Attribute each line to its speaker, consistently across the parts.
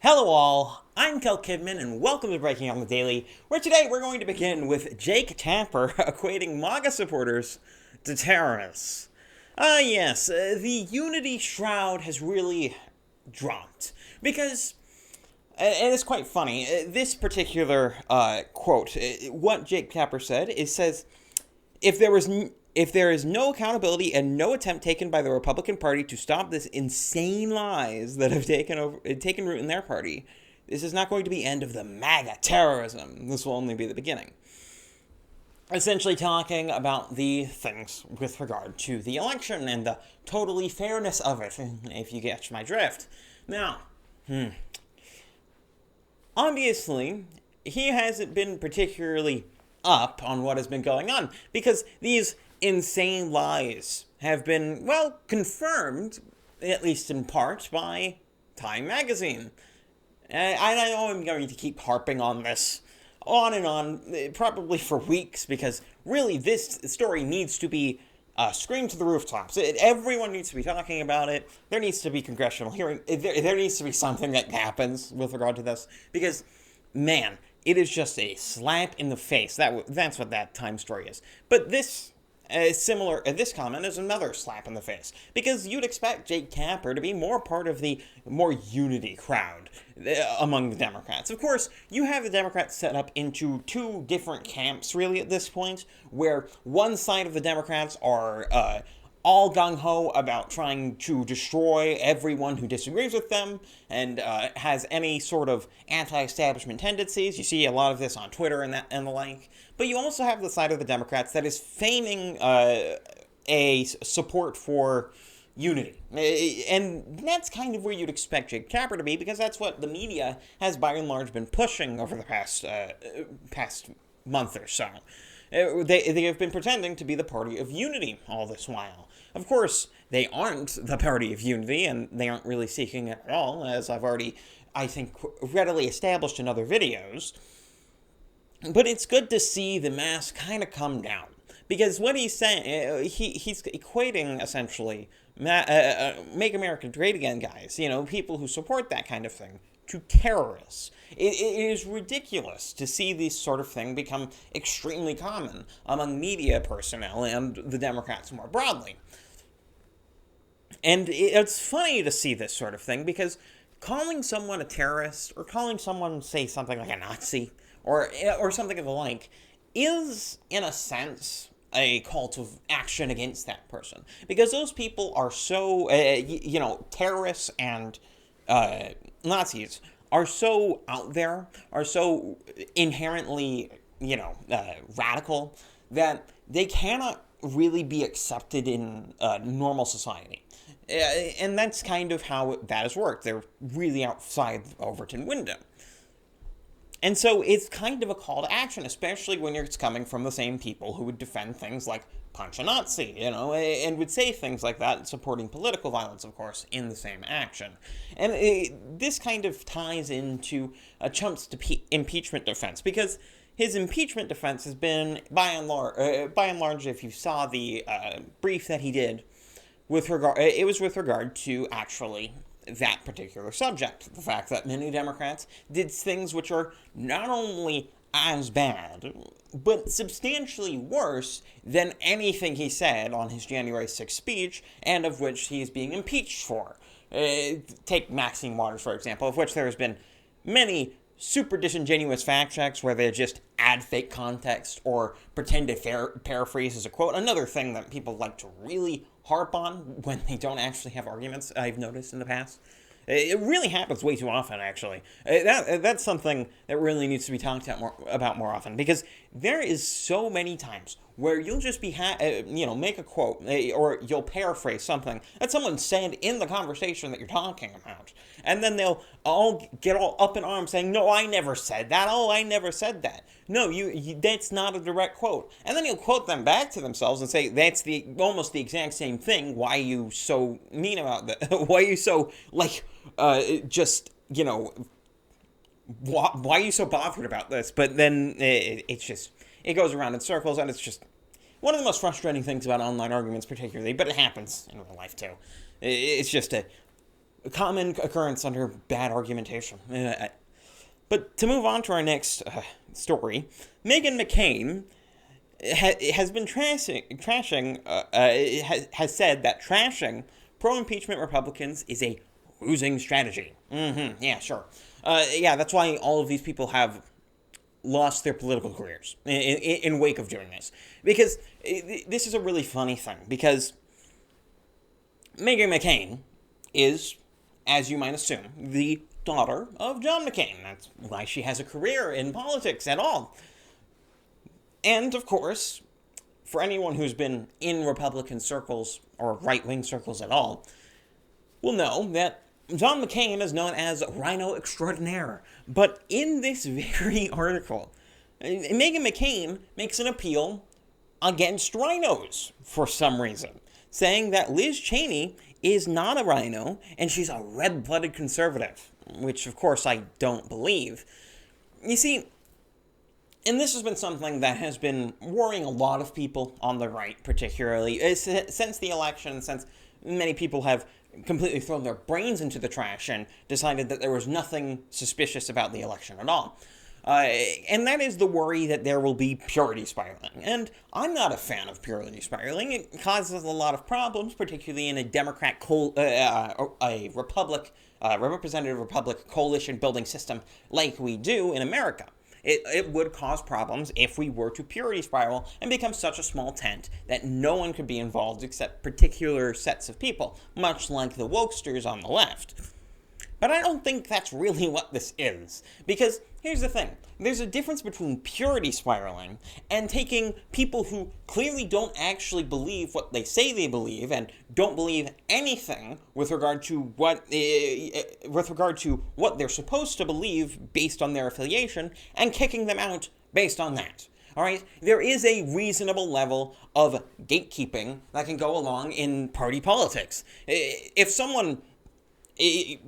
Speaker 1: Hello all, I'm Kel Kidman and welcome to Breaking on the Daily, where today we're going to begin with Jake Tapper equating MAGA supporters to terrorists. Yes, the unity shroud has really dropped, because, and it's quite funny, this particular quote, what Jake Tapper says, if there is no accountability and no attempt taken by the Republican Party to stop this insane lies that have taken root in their party, this is not going to be the end of the MAGA terrorism. This will only be the beginning. Essentially talking about the things with regard to the election and the totally fairness of it, if you catch my drift. Now, obviously, he hasn't been particularly up on what has been going on, because these insane lies have been, well, confirmed, at least in part, by Time magazine. I know I'm going to keep harping on this on and on, probably for weeks, because really this story needs to be screamed to the rooftops. Everyone needs to be talking about it. There needs to be congressional hearing. There needs to be something that happens with regard to this, because, man, it is just a slap in the face. That's what that Time story is. But this this comment is another slap in the face, because you'd expect Jake Tapper to be more part of the more unity crowd among the Democrats. Of course, you have the Democrats set up into two different camps, really, at this point, where one side of the Democrats are all gung-ho about trying to destroy everyone who disagrees with them and has any sort of anti-establishment tendencies. You see a lot of this on Twitter and the like. But you also have the side of the Democrats that is feigning a support for unity. And that's kind of where you'd expect Jake Tapper to be, because that's what the media has by and large been pushing over the past month or so. They have been pretending to be the party of unity all this while. Of course, they aren't the party of unity, and they aren't really seeking it at all, as I've already, I think, readily established in other videos. But it's good to see the mask kind of come down, because what he's saying, he's equating, essentially, Make America Great Again guys, people who support that kind of thing, to terrorists. It is ridiculous to see this sort of thing become extremely common among media personnel and the Democrats more broadly. And it's funny to see this sort of thing, because calling someone a terrorist, or calling someone, say, something like a Nazi, or something of the like, is, in a sense, a call to action against that person. Because those people are so, terrorists and Nazis are so out there, are so inherently, radical, that they cannot really be accepted in normal society. And that's kind of how that has worked. They're really outside the Overton window. And so it's kind of a call to action, especially when it's coming from the same people who would defend things like punch a Nazi, and would say things like that, supporting political violence, of course, in the same action. And this kind of ties into Trump's impeachment defense, because his impeachment defense has been, by and large, if you saw the brief that he did, it was with regard to actually that particular subject. The fact that many Democrats did things which are not only as bad, but substantially worse than anything he said on his January 6th speech, and of which he is being impeached for. Take Maxine Waters, for example, of which there has been many super disingenuous fact checks where they just add fake context or pretend to paraphrase as a quote. Another thing that people like to really harp on when they don't actually have arguments, I've noticed in the past. It really happens way too often, actually. That's something that really needs to be talked about more often, because there is so many times where you'll just be, make a quote, or you'll paraphrase something that someone said in the conversation that you're talking about, and then they'll all get all up in arms saying, no, I never said that, oh, I never said that. No, that's not a direct quote. And then you'll quote them back to themselves and say, that's almost the exact same thing, why are you so mean about that? Why are you so, why are you so bothered about this? But then it goes around in circles, and it's just one of the most frustrating things about online arguments particularly, but it happens in real life too. It's just common occurrence under bad argumentation. But to move on to our next story, Meghan McCain has been has said that trashing pro-impeachment Republicans is a losing strategy. Yeah, sure. Yeah, that's why all of these people have lost their political careers in wake of doing this. Because this is a really funny thing, because Meghan McCain is, as you might assume, the daughter of John McCain. That's why she has a career in politics at all. And, of course, for anyone who's been in Republican circles, or right-wing circles at all, will know that John McCain is known as RINO extraordinaire. But in this very article, Meghan McCain makes an appeal against RINOs for some reason, saying that Liz Cheney is not a RINO, and she's a red-blooded conservative, which, of course, I don't believe. You see, and this has been something that has been worrying a lot of people on the right, particularly, since the election, since many people have completely thrown their brains into the trash and decided that there was nothing suspicious about the election at all. And that is the worry that there will be purity spiraling. And I'm not a fan of purity spiraling. It causes a lot of problems, particularly in a representative republic coalition building system like we do in America. It would cause problems if we were to purity spiral and become such a small tent that no one could be involved except particular sets of people, much like the wokesters on the left. But I don't think that's really what this is, because here's the thing. There's a difference between purity spiraling and taking people who clearly don't actually believe what they say they believe and don't believe anything with regard to what they're supposed to believe based on their affiliation, and kicking them out based on that. All right, there is a reasonable level of gatekeeping that can go along in party politics. If someone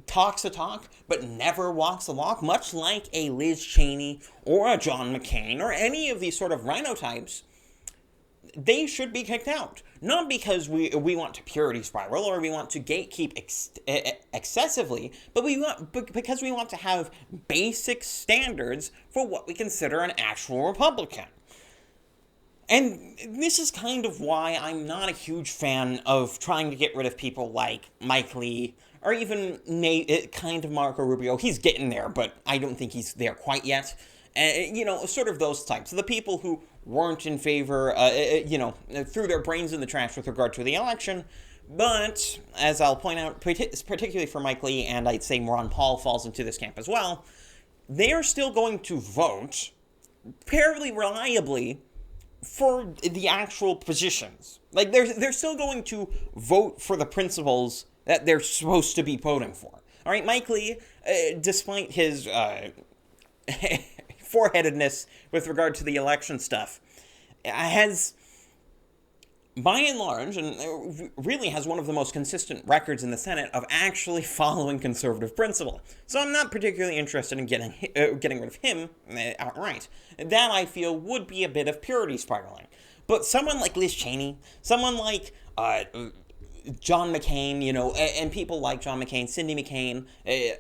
Speaker 1: talks the talk, but never walks the walk, much like a Liz Cheney or a John McCain or any of these sort of RINO types, they should be kicked out. Not because we want to purity spiral or we want to gatekeep excessively, but because we want to have basic standards for what we consider an actual Republican. And this is kind of why I'm not a huge fan of trying to get rid of people like Mike Lee, or even kind of Marco Rubio. He's getting there, but I don't think he's there quite yet. Sort of those types. The people who weren't in favor, threw their brains in the trash with regard to the election. But, as I'll point out, particularly for Mike Lee, and I'd say Ron Paul falls into this camp as well, they are still going to vote fairly reliably for the actual positions. Like, they're still going to vote for the principles that they're supposed to be voting for. All right, Mike Lee, despite his foreheadedness with regard to the election stuff, has, by and large, and really has one of the most consistent records in the Senate of actually following conservative principle. So I'm not particularly interested in getting rid of him outright. That, I feel, would be a bit of purity spiraling. But someone like Liz Cheney, someone like John McCain, and people like John McCain, Cindy McCain,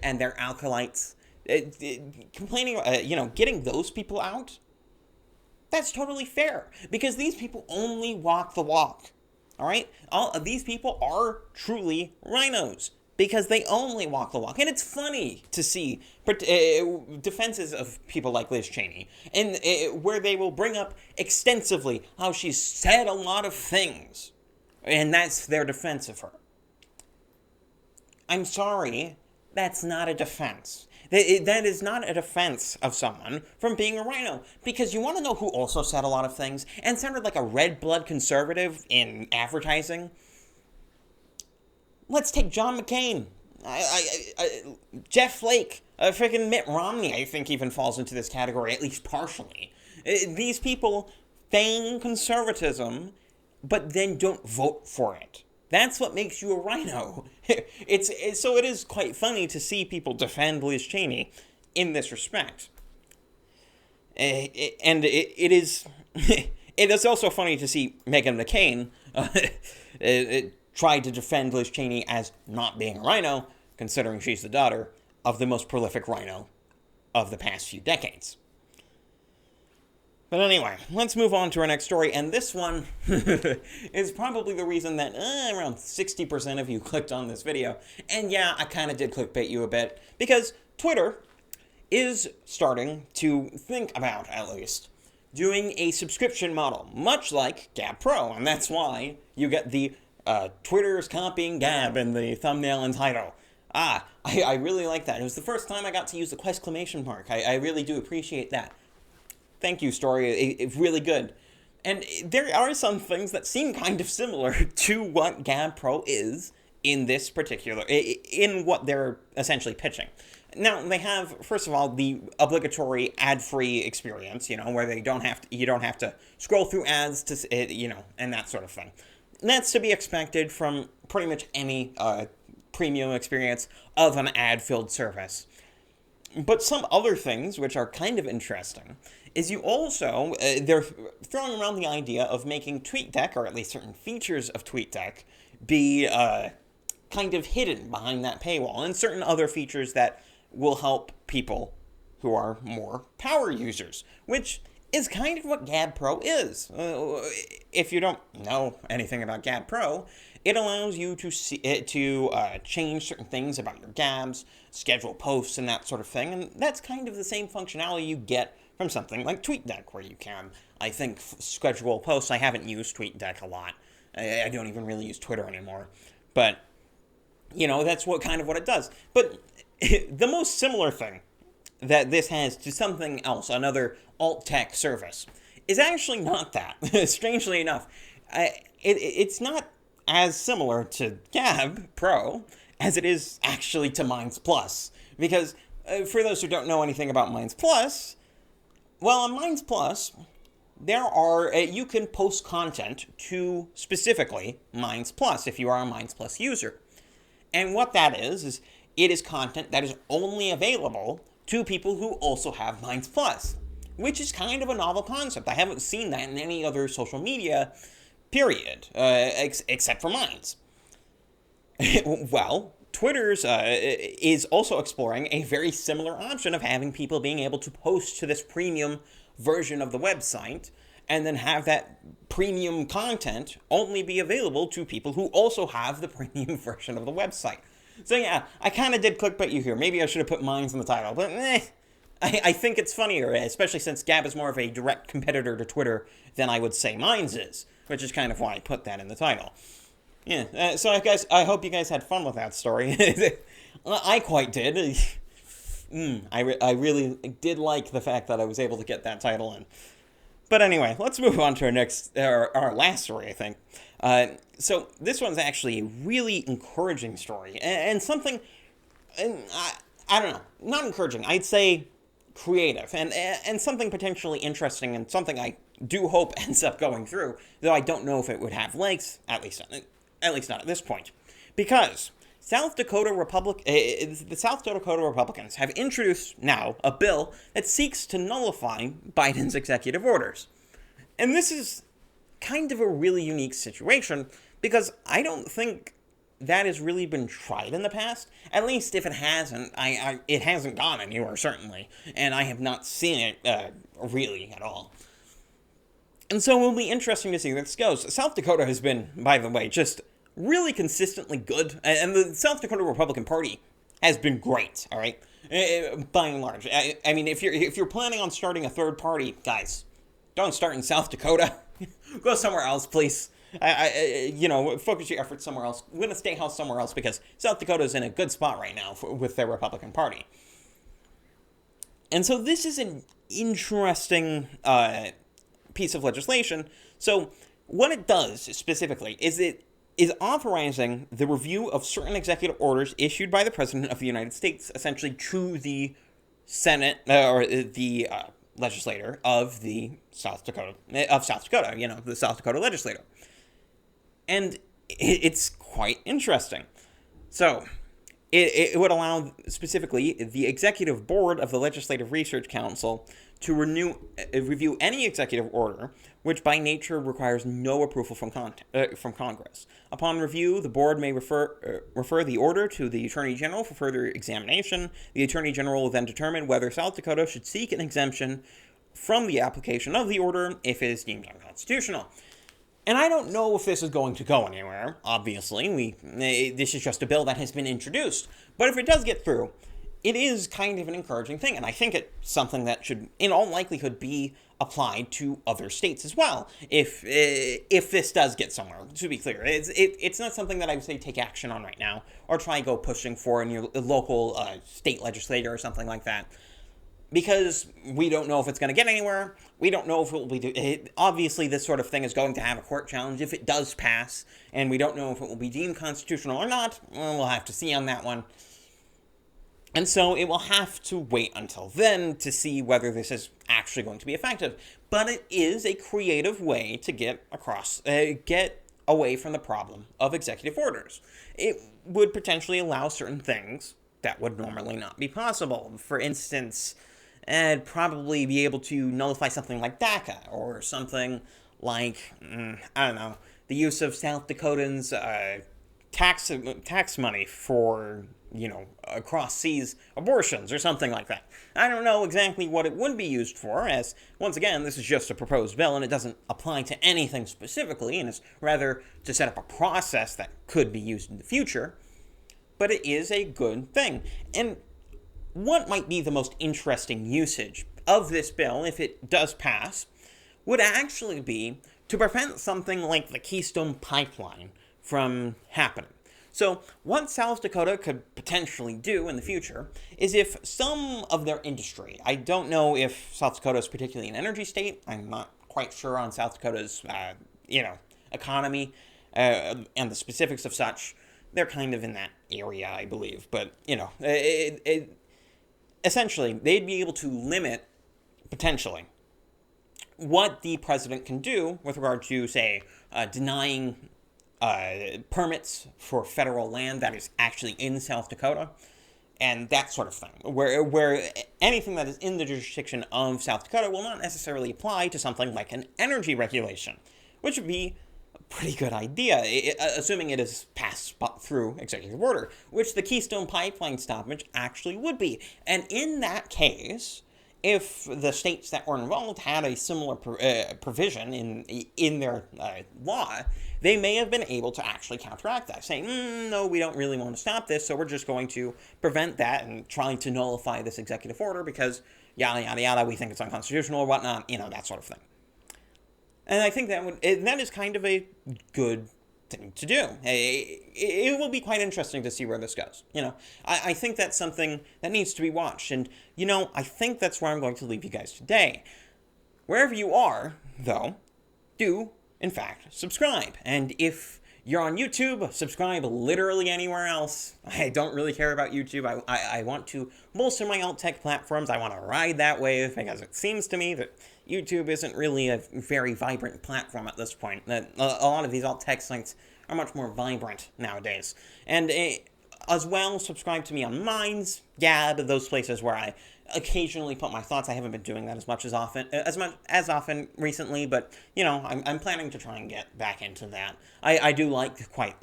Speaker 1: and their acolytes, complaining, getting those people out, that's totally fair, because these people only walk the walk, all right? All of these people are truly RINOs, because they only walk the walk. And it's funny to see defenses of people like Liz Cheney, and where they will bring up extensively how she's said a lot of things, and that's their defense of her. I'm sorry, that's not a defense. That is not a defense of someone from being a RINO. Because you want to know who also said a lot of things and sounded like a red blood conservative in advertising? Let's take John McCain. Jeff Flake. Freaking Mitt Romney, I think, even falls into this category, at least partially. These people feign conservatism, but then don't vote for it. That's what makes you a RINO. So it is quite funny to see people defend Liz Cheney in this respect. And it is it is also funny to see Meghan McCain try to defend Liz Cheney as not being a RINO, considering she's the daughter of the most prolific RINO of the past few decades. But anyway, let's move on to our next story, and this one is probably the reason that around 60% of you clicked on this video. And yeah, I kind of did clickbait you a bit, because Twitter is starting to think about, at least, doing a subscription model, much like Gab Pro, and that's why you get the Twitter's copying Gab in the thumbnail and title. I really like that. It was the first time I got to use the exclamation mark. I really do appreciate that. Thank you, story. It's really good. And there are some things that seem kind of similar to what Gab Pro is in this particular, in what they're essentially pitching. Now, they have, first of all, the obligatory ad-free experience, where you don't have to scroll through ads to, and that sort of thing. And that's to be expected from pretty much any premium experience of an ad-filled service. But some other things, which are kind of interesting, is you also, they're throwing around the idea of making TweetDeck, or at least certain features of TweetDeck, be kind of hidden behind that paywall, and certain other features that will help people who are more power users, which is kind of what Gab Pro is. If you don't know anything about Gab Pro, it allows you to change certain things about your Gabs, schedule posts, and that sort of thing, and that's kind of the same functionality you get from something like TweetDeck, where you can, I think, schedule posts. I haven't used TweetDeck a lot. I don't even really use Twitter anymore. But, that's what it does. But the most similar thing that this has to something else, another alt-tech service, is actually not that. Strangely enough, it's not as similar to Gab Pro as it is actually to Minds Plus. Because for those who don't know anything about Minds Plus, well, on Minds Plus, there are, you can post content to specifically Minds Plus if you are a Minds Plus user. And what that is it is content that is only available to people who also have Minds Plus, which is kind of a novel concept. I haven't seen that in any other social media, period, except for Minds. Well, Twitter's is also exploring a very similar option of having people being able to post to this premium version of the website and then have that premium content only be available to people who also have the premium version of the website. So yeah, I kind of did clickbait you here. Maybe I should have put Minds in the title, but I think it's funnier, especially since Gab is more of a direct competitor to Twitter than I would say Minds is, which is kind of why I put that in the title. Yeah, so guys, I hope you guys had fun with that story. I quite did. I really did like the fact that I was able to get that title in. But anyway, let's move on to our last story, I think. So this one's actually a really encouraging story, and something, I don't know, not encouraging, I'd say creative, and something potentially interesting, and something I do hope ends up going through, though I don't know if it would have legs, at least not at this point, because the South Dakota Republicans have introduced now a bill that seeks to nullify Biden's executive orders. And this is kind of a really unique situation because I don't think that has really been tried in the past. At least if it hasn't, it hasn't gone anywhere, certainly. And I have not seen it really at all. And so it will be interesting to see where this goes. South Dakota has been, by the way, just really consistently good. And the South Dakota Republican Party has been great, all right? By and large. I mean, if you're planning on starting a third party, guys, don't start in South Dakota. Go somewhere else, please. Focus your efforts somewhere else. Win a state house somewhere else, because South Dakota is in a good spot right now with their Republican Party. And so this is an interesting piece of legislation. So what it does specifically is it is authorizing the review of certain executive orders issued by the President of the United States, essentially to the Senate or the legislator of the South Dakota, the South Dakota legislator. And it's quite interesting. So, it would allow specifically the executive board of the Legislative Research Council to review any executive order which by nature requires no approval from Congress. Upon review, the board may refer the order to the Attorney General for further examination. The Attorney General will then determine whether South Dakota should seek an exemption from the application of the order if it is deemed unconstitutional. And I don't know if this is going to go anywhere, obviously. This is just a bill that has been introduced. But if it does get through, it is kind of an encouraging thing, and I think it's something that should, in all likelihood, be applied to other states as well, if this does get somewhere, to be clear. It's not something that I would say take action on right now, or try go pushing for in your local state legislator or something like that, because we don't know if it's going to get anywhere. We don't know if it will be... Obviously, this sort of thing is going to have a court challenge if it does pass, and we don't know if it will be deemed constitutional or not. Well, we'll have to see on that one. And so it will have to wait until then to see whether this is actually going to be effective. But it is a creative way to get away from the problem of executive orders. It would potentially allow certain things that would normally not be possible. For instance, probably be able to nullify something like DACA, or something like, I don't know, the use of South Dakotans' tax money for, across seas abortions or something like that. I don't know exactly what it would be used for, as, once again, this is just a proposed bill and it doesn't apply to anything specifically, and it's rather to set up a process that could be used in the future. But it is a good thing. And what might be the most interesting usage of this bill, if it does pass, would actually be to prevent something like the Keystone Pipeline from happening. So what South Dakota could potentially do in the future is if some of their industry, I don't know if South Dakota is particularly an energy state, I'm not quite sure on South Dakota's, economy and the specifics of such. They're kind of in that area, I believe. But, essentially, they'd be able to limit, potentially, what the president can do with regard to, say, denying permits for federal land that is actually in South Dakota, and that sort of thing, where anything that is in the jurisdiction of South Dakota will not necessarily apply to something like an energy regulation, which would be a pretty good idea, assuming it is passed through executive order, which the Keystone Pipeline stoppage actually would be. And in that case, if the states that were involved had a similar provision in their law, they may have been able to actually counteract that, saying, no, we don't really want to stop this, so we're just going to prevent that and trying to nullify this executive order because yada, yada, yada, we think it's unconstitutional or whatnot, that sort of thing. And I think that is kind of a good thing to do. It will be quite interesting to see where this goes. I think that's something that needs to be watched. And, I think that's where I'm going to leave you guys today. Wherever you are, though, do, in fact, subscribe. And if you're on YouTube, subscribe literally anywhere else. I don't really care about YouTube. I want to bolster my alt-tech platforms. I want to ride that wave because it seems to me that YouTube isn't really a very vibrant platform at this point. That a lot of these alt-tech sites are much more vibrant nowadays. And as well, subscribe to me on Minds, Gab, those places where I occasionally put my thoughts. I haven't been doing that as often recently, but I'm planning to try and get back into that. I do quite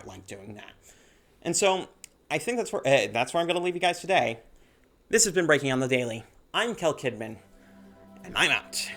Speaker 1: like doing that. And so I think that's where I'm going to leave you guys today. This has been Breaking on the Daily. I'm Kel Kidman, and I'm out.